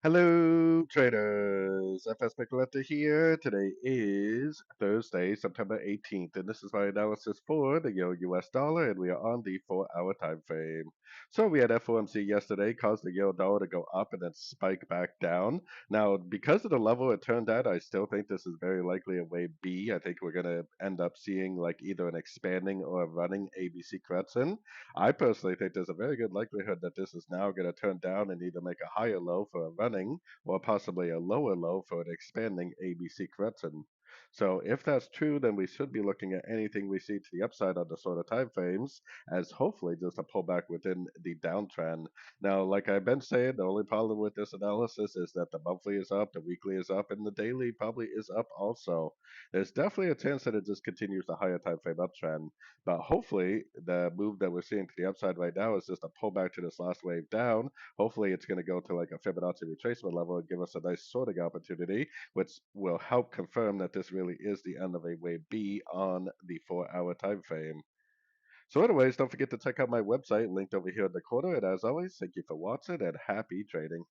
Hello, traders. FX Pip Collector here. Today is Thursday, September 18th, and this is my analysis for the US dollar, and we are on the 4-hour time frame. So we had FOMC yesterday, caused the euro dollar to go up and then spike back down. Now, because of the level it turned at, I still think this is very likely a wave B. I think we're going to end up seeing like either an expanding or a running ABC correction. I personally think there's a very good likelihood that this is now going to turn down and either make a higher low for a running or possibly a lower low for an expanding ABC correction. So if that's true, then we should be looking at anything we see to the upside on the sort of time frames as hopefully just a pullback within the downtrend. Now, like I've been saying, the only problem with this analysis is that the monthly is up, the weekly is up, and the daily probably is up also. There's definitely a chance that it just continues the higher time frame uptrend. But hopefully, the move that we're seeing to the upside right now is just a pullback to this last wave down. Hopefully, it's going to go to like a Fibonacci retracement level and give us a nice sorting opportunity, which will help confirm that this really is the end of a wave B on the 4-hour time frame. So, anyways, don't forget to check out my website linked over here in the corner. And as always, thank you for watching and happy trading.